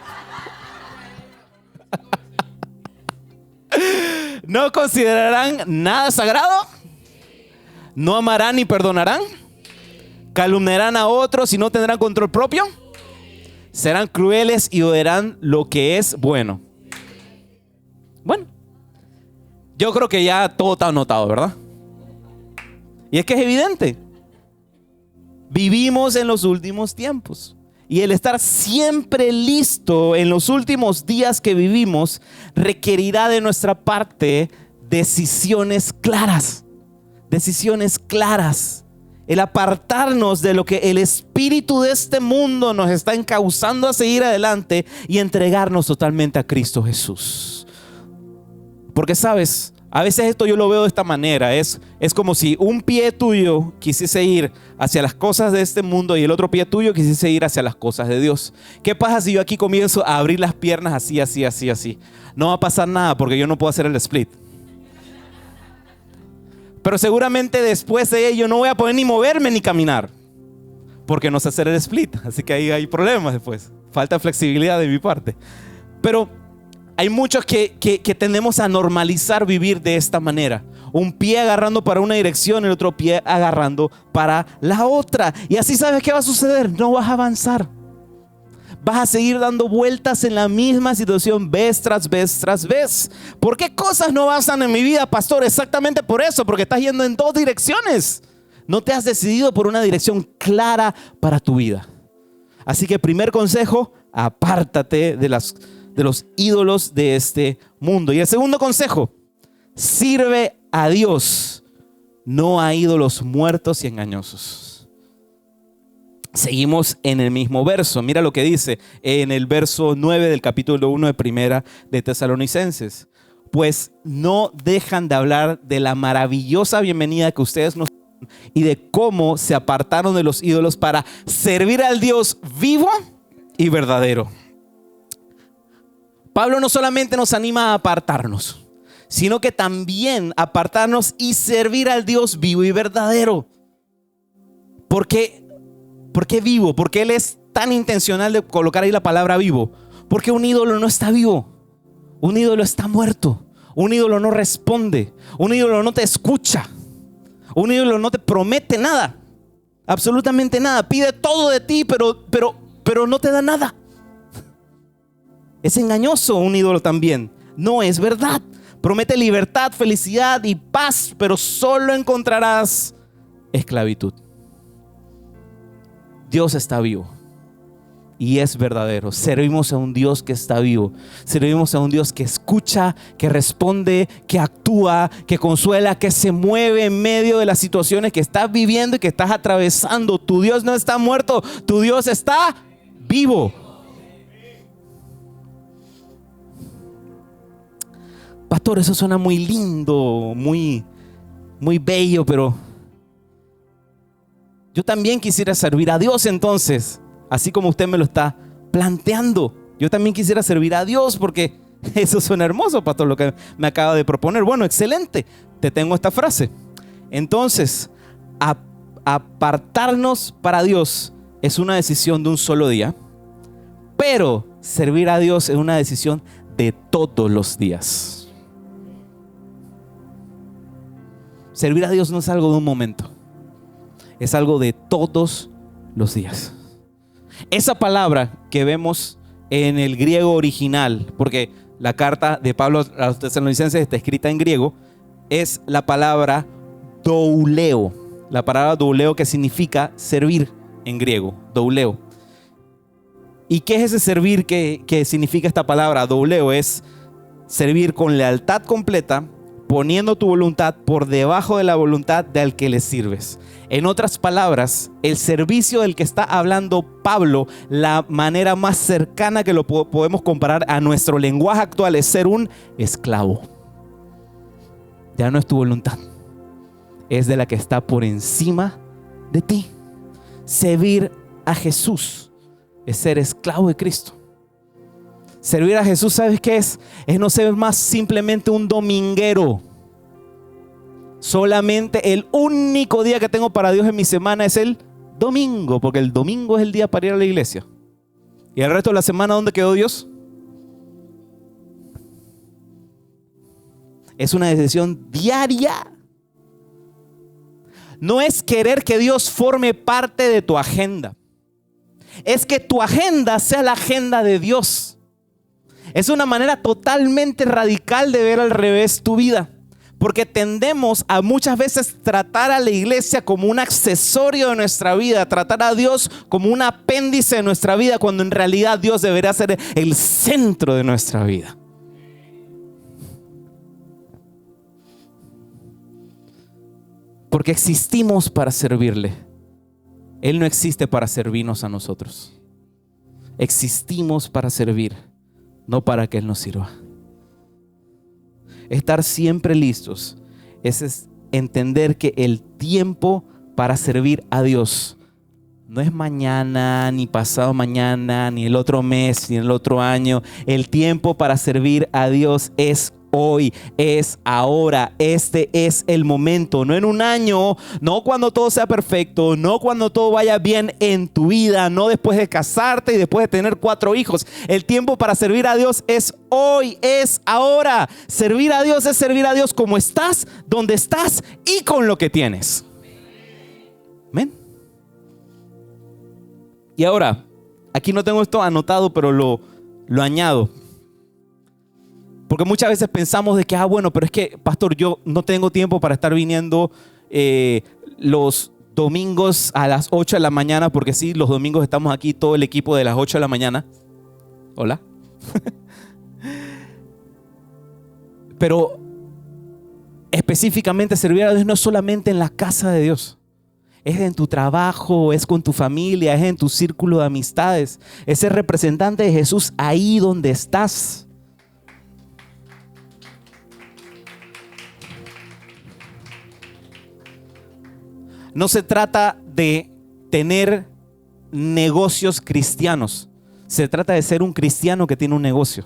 ¿No considerarán nada sagrado? ¿No amarán ni perdonarán? ¿Calumniarán a otros y no tendrán control propio? ¿Serán crueles y odiarán lo que es bueno? Bueno, yo creo que ya todo está anotado, ¿verdad? Y es que es evidente. Vivimos en los últimos tiempos. Y el estar siempre listo en los últimos días que vivimos requerirá de nuestra parte decisiones claras. Decisiones claras. El apartarnos de lo que el espíritu de este mundo nos está encauzando a seguir adelante y entregarnos totalmente a Cristo Jesús. Porque sabes, a veces esto yo lo veo de esta manera. Es como si un pie tuyo quisiese ir hacia las cosas de este mundo y el otro pie tuyo quisiese ir hacia las cosas de Dios. ¿Qué pasa si yo aquí comienzo a abrir las piernas así? No va a pasar nada porque yo no puedo hacer el split. Pero seguramente después de ello no voy a poder ni moverme ni caminar porque no sé hacer el split. Así que ahí hay problemas después. Falta flexibilidad de mi parte. Pero hay muchos que tendemos a normalizar vivir de esta manera. Un pie agarrando para una dirección, el otro pie agarrando para la otra. Y así, ¿sabes qué va a suceder? No vas a avanzar. vas a seguir dando vueltas en la misma situación vez tras vez tras vez. ¿Por qué cosas no avanzan en mi vida, pastor? Exactamente por eso, porque estás yendo en dos direcciones. No te has decidido por una dirección clara para tu vida. Así que primer consejo, apártate de los ídolos de este mundo. Y el segundo consejo, sirve a Dios, no a ídolos muertos y engañosos. Seguimos en el mismo verso. Mira lo que dice en el verso 9 del capítulo 1 de Primera de Tesalonicenses. Pues no dejan de hablar de la maravillosa bienvenida que ustedes nos dan y de cómo se apartaron de los ídolos para servir al Dios vivo y verdadero. Pablo no solamente nos anima a apartarnos, sino que también apartarnos y servir al Dios vivo y verdadero. ¿Por qué vivo? Porque él es tan intencional de colocar ahí la palabra vivo. Porque un ídolo no está vivo. Un ídolo está muerto. Un ídolo no responde. Un ídolo no te escucha. Un ídolo no te promete nada. Absolutamente nada. Pide todo de ti, pero no te da nada. Es engañoso un ídolo también. No es verdad. Promete libertad, felicidad y paz, pero solo encontrarás esclavitud. Dios está vivo y es verdadero. Servimos a un Dios que está vivo. Servimos a un Dios que escucha, que responde, que actúa, que consuela, que se mueve en medio de las situaciones que estás viviendo y que estás atravesando. Tu Dios no está muerto, tu Dios está vivo. Pastor, eso suena muy lindo, muy bello, pero yo también quisiera servir a Dios entonces, así como usted me lo está planteando. Yo también quisiera servir a Dios porque eso suena hermoso, pastor, lo que me acaba de proponer. Bueno, excelente, te tengo esta frase. Entonces, apartarnos para Dios es una decisión de un solo día, pero servir a Dios es una decisión de todos los días. Servir a Dios no es algo de un momento, es algo de todos los días. Esa palabra que vemos en el griego original, porque la carta de Pablo a los tesalonicenses está escrita en griego, es la palabra douleo. La palabra douleo, que significa servir en griego, douleo. ¿Y qué es ese servir que significa esta palabra? Douleo es servir con lealtad completa, poniendo tu voluntad por debajo de la voluntad del que le sirves. En otras palabras, el servicio del que está hablando Pablo, la manera más cercana que lo podemos comparar a nuestro lenguaje actual, es ser un esclavo. Ya no es tu voluntad, es de la que está por encima de ti. Servir a Jesús es ser esclavo de Cristo. Servir a Jesús, ¿sabes qué es? Es no ser más simplemente un dominguero. Solamente el único día que tengo para Dios en mi semana es el domingo, porque el domingo es el día para ir a la iglesia. ¿Y el resto de la semana dónde quedó Dios? Es una decisión diaria. No es querer que Dios forme parte de tu agenda. Es que tu agenda sea la agenda de Dios. Es una manera totalmente radical de ver al revés tu vida. Porque tendemos a muchas veces tratar a la iglesia como un accesorio de nuestra vida, tratar a Dios como un apéndice de nuestra vida, cuando en realidad Dios debería ser el centro de nuestra vida. Porque existimos para servirle. Él no existe para servirnos a nosotros. Existimos para servir, no para que Él nos sirva. Estar siempre listos es entender que el tiempo para servir a Dios no es mañana, ni pasado mañana, ni el otro mes, ni el otro año. El tiempo para servir a Dios es hoy, es ahora. Este es el momento, no en un año, no cuando todo sea perfecto, no cuando todo vaya bien en tu vida, no después de casarte y después de tener 4 hijos. El tiempo para servir a Dios es hoy, es ahora. Servir a Dios es servir a Dios como estás, donde estás y con lo que tienes. Amén. Y ahora, Aquí no tengo esto anotado, pero lo añado. Porque muchas veces pensamos de que, bueno, pero es que, pastor, yo no tengo tiempo para estar viniendo los domingos a las 8 de la mañana, porque sí, los domingos estamos aquí todo el equipo de las 8 de la mañana. Hola. Pero específicamente servir a Dios no es solamente en la casa de Dios. Es en tu trabajo, es con tu familia, es en tu círculo de amistades. Es ser representante de Jesús ahí donde estás. No se trata de tener negocios cristianos. Se trata de ser un cristiano que tiene un negocio.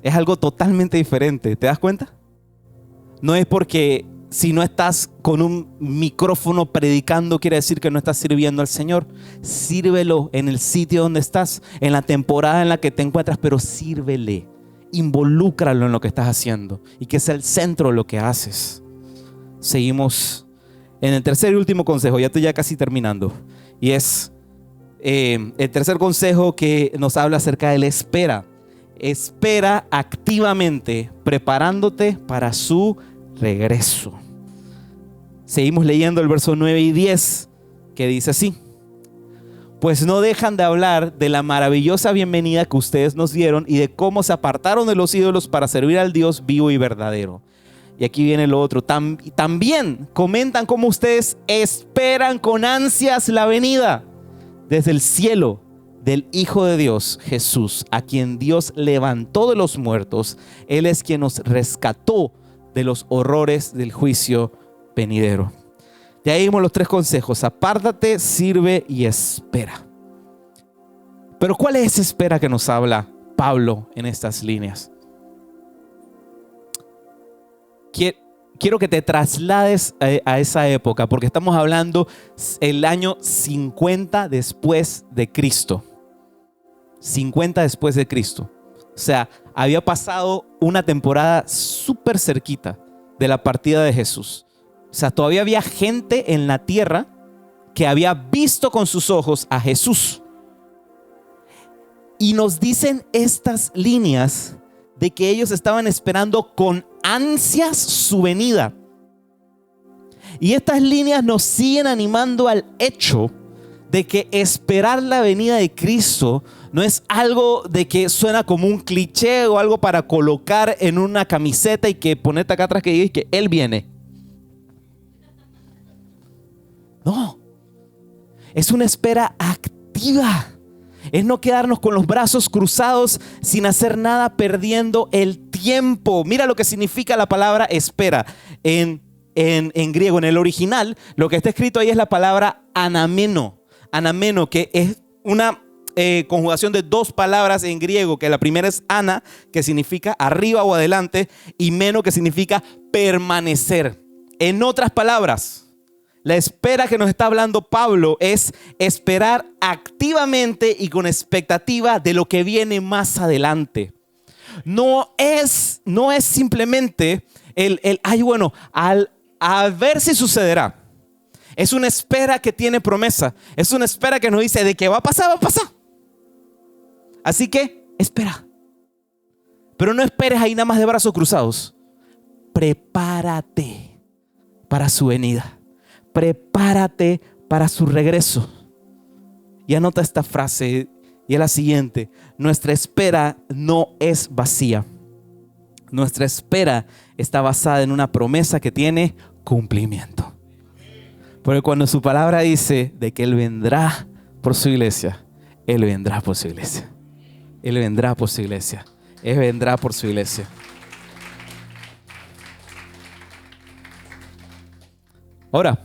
Es algo totalmente diferente. ¿Te das cuenta? No es porque si no estás con un micrófono predicando quiere decir que no estás sirviendo al Señor. Sírvelo en el sitio donde estás, en la temporada en la que te encuentras, pero sírvele. Involúcralo en lo que estás haciendo y que sea el centro de lo que haces. Seguimos en el tercer y último consejo. Ya estoy casi terminando. Y es el tercer consejo que nos habla acerca de la espera. Espera activamente, preparándote para su regreso. Seguimos leyendo el verso 9 y 10, que dice así: pues no dejan de hablar de la maravillosa bienvenida que ustedes nos dieron y de cómo se apartaron de los ídolos para servir al Dios vivo y verdadero. Y aquí viene lo otro. También comentan cómo ustedes esperan con ansias la venida desde el cielo del Hijo de Dios, Jesús, a quien Dios levantó de los muertos. Él es quien nos rescató de los horrores del juicio venidero. Ya vimos los tres consejos: apártate, sirve y espera. Pero ¿cuál es esa espera que nos habla Pablo en estas líneas? Quiero que te traslades a esa época, porque estamos hablando el año 50 después de Cristo. 50 después de Cristo. O sea, había pasado una temporada súper cerquita de la partida de Jesús. O sea, todavía había gente en la tierra que había visto con sus ojos a Jesús. Y nos dicen estas líneas de que ellos estaban esperando con ansias su venida. Y estas líneas nos siguen animando al hecho de que esperar la venida de Cristo no es algo de que suena como un cliché o algo para colocar en una camiseta y que ponerte acá atrás que diga que Él viene. No, es una espera activa. Es no quedarnos con los brazos cruzados sin hacer nada, perdiendo el tiempo. Mira lo que significa la palabra espera. En griego, en el original, lo que está escrito ahí es la palabra anameno. Anameno, que es una conjugación de dos palabras en griego, que la primera es ana, que significa arriba o adelante, y meno, que significa permanecer. En otras palabras, la espera que nos está hablando Pablo es esperar activamente y con expectativa de lo que viene más adelante. No es simplemente a ver si sucederá. Es una espera que tiene promesa. Es una espera que nos dice de que va a pasar, va a pasar. Así que espera. Pero no esperes ahí nada más de brazos cruzados. Prepárate para su venida. Prepárate para su regreso. Y anota esta frase, y es la siguiente: nuestra espera no es vacía. Nuestra espera está basada en una promesa que tiene cumplimiento. Porque cuando su palabra dice de que Él vendrá por su iglesia, Él vendrá por su iglesia. Él vendrá por su iglesia. Él vendrá por su iglesia. Ahora,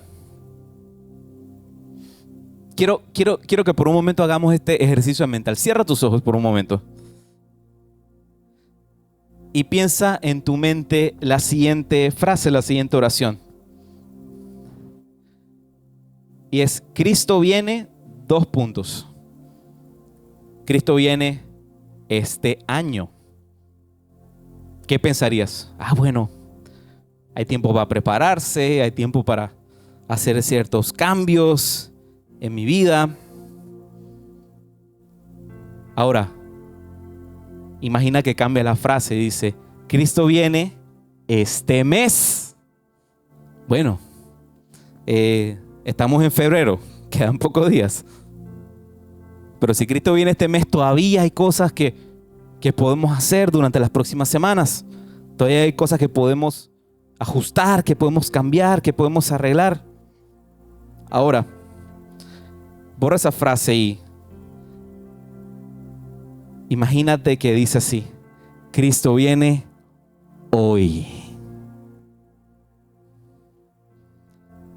quiero que por un momento hagamos este ejercicio mental. Cierra tus ojos por un momento. Y piensa en tu mente la siguiente frase, la siguiente oración. Y es: Cristo viene, dos puntos. Cristo viene este año. ¿Qué pensarías? Bueno, hay tiempo para prepararse, hay tiempo para hacer ciertos cambios en mi vida. Ahora, imagina que cambia la frase, dice, Cristo viene este mes. Bueno, estamos en febrero, quedan pocos días. Pero si Cristo viene este mes, todavía hay cosas que podemos hacer durante las próximas semanas. Todavía hay cosas que podemos ajustar, que podemos cambiar, que podemos arreglar. Ahora, borra esa frase y imagínate que dice así: Cristo viene hoy.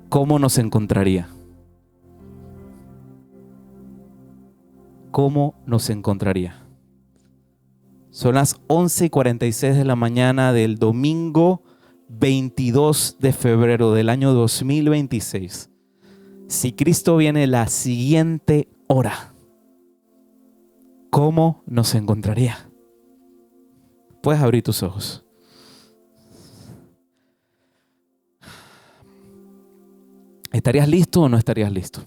¿Cómo nos encontraría? ¿Cómo nos encontraría? Son las 11:46 de la mañana del domingo 22 de febrero del año 2026. Si Cristo viene la siguiente hora, ¿cómo nos encontraría? Puedes abrir tus ojos. ¿Estarías listo o no estarías listo?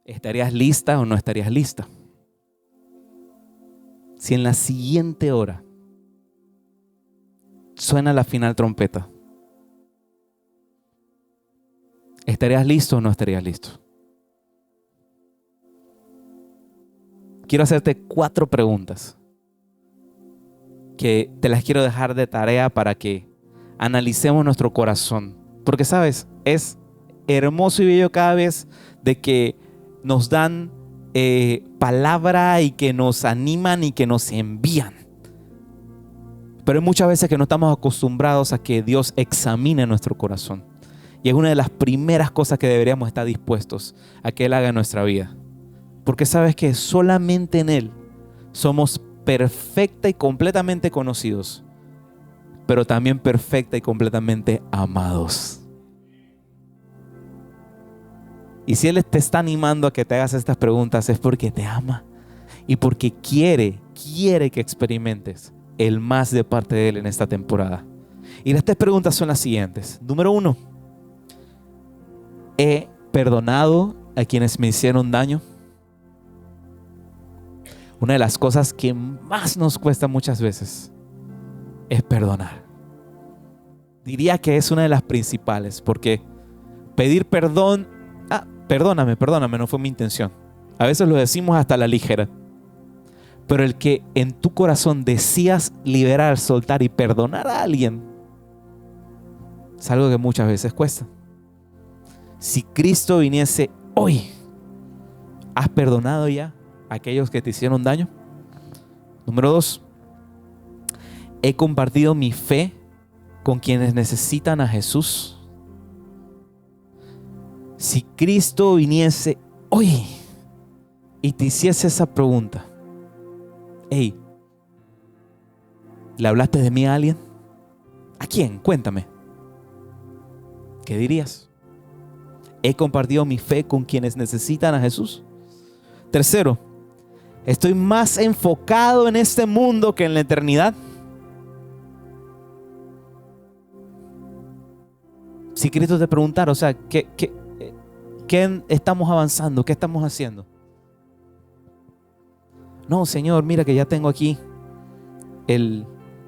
¿Estarías lista o no estarías lista? Si en la siguiente hora suena la final trompeta, ¿estarías listo o no estarías listo? Quiero hacerte 4 preguntas que te las quiero dejar de tarea para que analicemos nuestro corazón. Porque, ¿sabes? Es hermoso y bello cada vez de que nos dan palabra y que nos animan y que nos envían. Pero hay muchas veces que no estamos acostumbrados a que Dios examine nuestro corazón. Y es una de las primeras cosas que deberíamos estar dispuestos a que Él haga en nuestra vida. Porque sabes que solamente en Él somos perfecta y completamente conocidos, pero también perfecta y completamente amados. Y si Él te está animando a que te hagas estas preguntas, es porque te ama y porque quiere que experimentes el más de parte de Él en esta temporada. Y las 3 preguntas son las siguientes. Número 1, ¿he perdonado a quienes me hicieron daño? Una de las cosas que más nos cuesta muchas veces es perdonar. Diría que es una de las principales, porque pedir perdón, perdóname, no fue mi intención. A veces lo decimos hasta a la ligera. Pero el que en tu corazón decías liberar, soltar y perdonar a alguien, es algo que muchas veces cuesta. Si Cristo viniese hoy, ¿has perdonado ya a aquellos que te hicieron daño? Número 2, ¿he compartido mi fe con quienes necesitan a Jesús? Si Cristo viniese hoy y te hiciese esa pregunta, hey, ¿le hablaste de mí a alguien? ¿A quién? Cuéntame. ¿Qué dirías? ¿He compartido mi fe con quienes necesitan a Jesús? Tercero, ¿estoy más enfocado en este mundo que en la eternidad? Si Cristo te preguntara, o sea, ¿qué estamos avanzando? ¿Qué estamos haciendo? No, Señor, mira que ya tengo aquí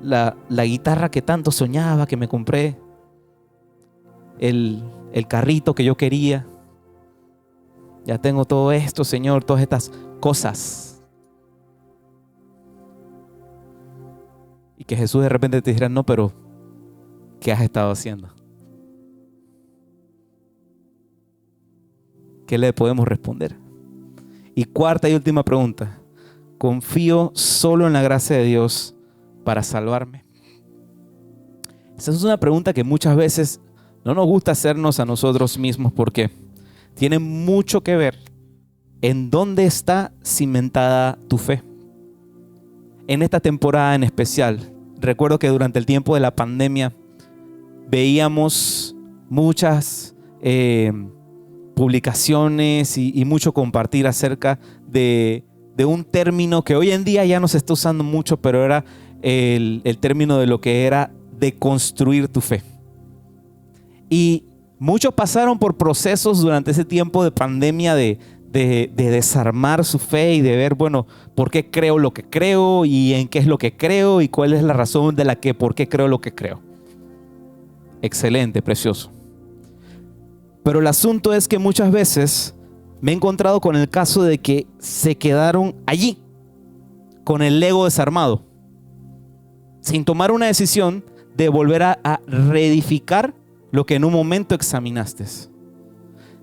la guitarra que tanto soñaba, que me compré, el carrito que yo quería. Ya tengo todo esto, Señor, todas estas cosas. Y que Jesús de repente te dijera, no, pero ¿qué has estado haciendo? ¿Qué le podemos responder? Y 4ª y última pregunta. ¿Confío solo en la gracia de Dios para salvarme? Esa es una pregunta que muchas veces no nos gusta hacernos a nosotros mismos porque tiene mucho que ver en dónde está cimentada tu fe. En esta temporada en especial, recuerdo que durante el tiempo de la pandemia veíamos muchas publicaciones y mucho compartir acerca de un término que hoy en día ya no se está usando mucho, pero era el término de lo que era deconstruir tu fe. Y muchos pasaron por procesos durante ese tiempo de pandemia de de desarmar su fe y de ver, bueno, por qué creo lo que creo y en qué es lo que creo y cuál es la razón de la que por qué creo lo que creo. Excelente, precioso. Pero el asunto es que muchas veces me he encontrado con el caso de que se quedaron allí, con el ego desarmado, sin tomar una decisión de volver a reedificar lo que en un momento examinaste.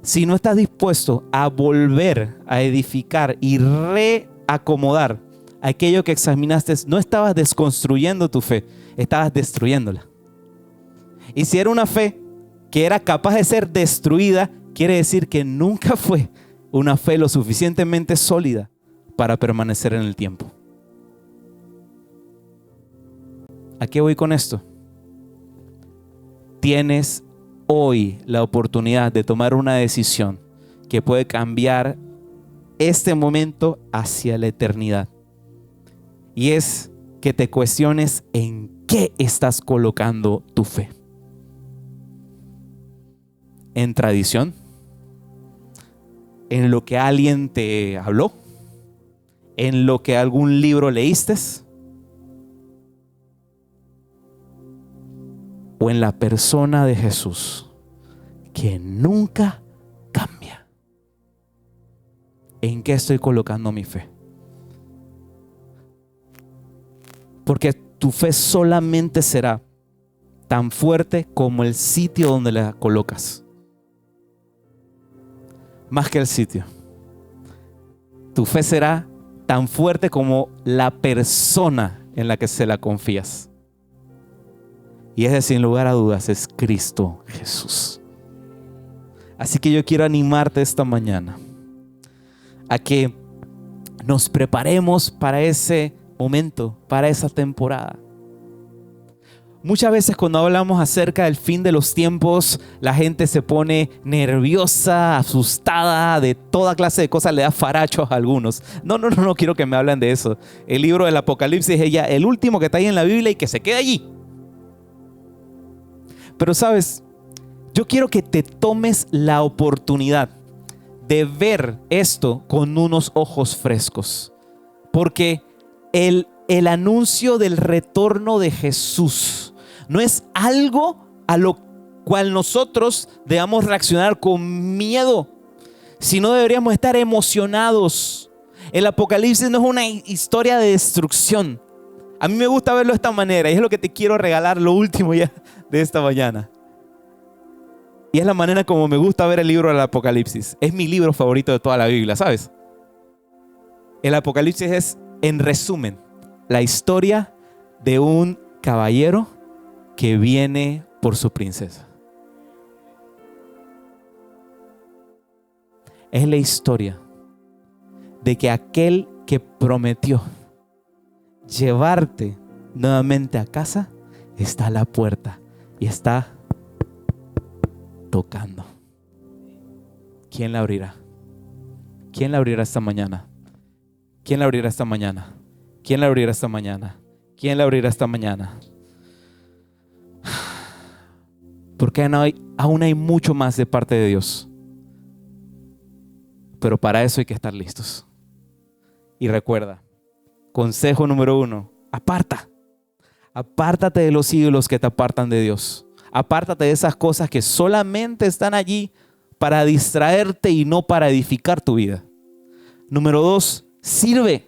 Si no estás dispuesto a volver a edificar y reacomodar aquello que examinaste, no estabas desconstruyendo tu fe, estabas destruyéndola. Y si era una fe que era capaz de ser destruida, quiere decir que nunca fue una fe lo suficientemente sólida para permanecer en el tiempo. ¿A qué voy con esto? Tienes hoy la oportunidad de tomar una decisión que puede cambiar este momento hacia la eternidad. Y es que te cuestiones en qué estás colocando tu fe. ¿En tradición? ¿En lo que alguien te habló? ¿En lo que algún libro leíste? ¿O en la persona de Jesús que nunca cambia? ¿En qué estoy colocando mi fe? Porque tu fe solamente será tan fuerte como el sitio donde la colocas. Más que el sitio. Tu fe será tan fuerte como la persona en la que se la confías. Y ese, sin lugar a dudas, es Cristo Jesús. Así que yo quiero animarte esta mañana a que nos preparemos para ese momento, para esa temporada. Muchas veces cuando hablamos acerca del fin de los tiempos, la gente se pone nerviosa, asustada, de toda clase de cosas, le da farachos a algunos. No quiero que me hablen de eso. El libro del Apocalipsis es ya el último que está ahí en la Biblia y que se quede allí. Pero sabes, yo quiero que te tomes la oportunidad de ver esto con unos ojos frescos. Porque el anuncio del retorno de Jesús no es algo a lo cual nosotros debamos reaccionar con miedo, sino deberíamos estar emocionados. El Apocalipsis no es una historia de destrucción. A mí me gusta verlo de esta manera y es lo que te quiero regalar, lo último ya de esta mañana. Y es la manera como me gusta ver el libro del Apocalipsis. Es mi libro favorito de toda la Biblia, ¿sabes? El Apocalipsis es, en resumen, la historia de un caballero que viene por su princesa. Es la historia de que aquel que prometió llevarte nuevamente a casa está a la puerta y está tocando. ¿Quién la abrirá? ¿Quién la abrirá esta mañana? ¿Quién la abrirá esta mañana? ¿Quién la abrirá esta mañana? ¿Quién la abrirá esta mañana? Porque aún hay mucho más de parte de Dios. Pero para eso hay que estar listos. Y recuerda, consejo número 1, apártate de los ídolos que te apartan de Dios. Apártate de esas cosas que solamente están allí para distraerte y no para edificar tu vida. Número 2, sirve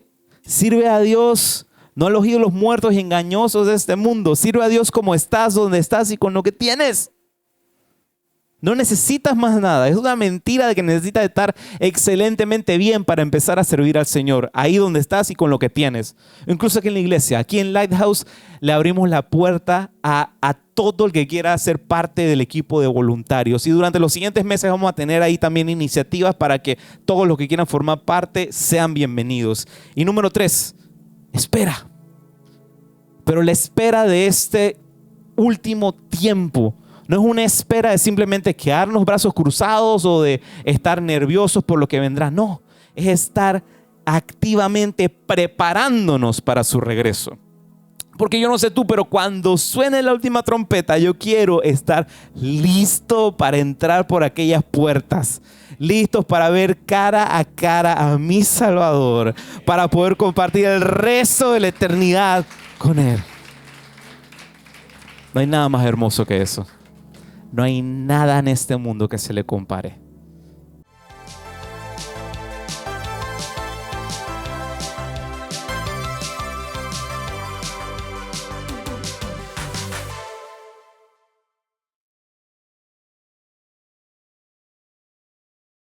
a Dios, no a los ídolos muertos y engañosos de este mundo. Sirve a Dios como estás, donde estás y con lo que tienes. No necesitas más nada. Es una mentira de que necesitas estar excelentemente bien para empezar a servir al Señor. Ahí donde estás y con lo que tienes. Incluso aquí en la iglesia, aquí en Lighthouse, le abrimos la puerta a todo el que quiera ser parte del equipo de voluntarios. Y durante los siguientes meses vamos a tener ahí también iniciativas para que todos los que quieran formar parte sean bienvenidos. Y número 3, espera. Pero la espera de este último tiempo no es una espera de simplemente quedarnos brazos cruzados o de estar nerviosos por lo que vendrá. No, es estar activamente preparándonos para su regreso. Porque yo no sé tú, pero cuando suene la última trompeta, yo quiero estar listo para entrar por aquellas puertas. Listos para ver cara a cara a mi Salvador. Para poder compartir el resto de la eternidad con Él. No hay nada más hermoso que eso. No hay nada en este mundo que se le compare.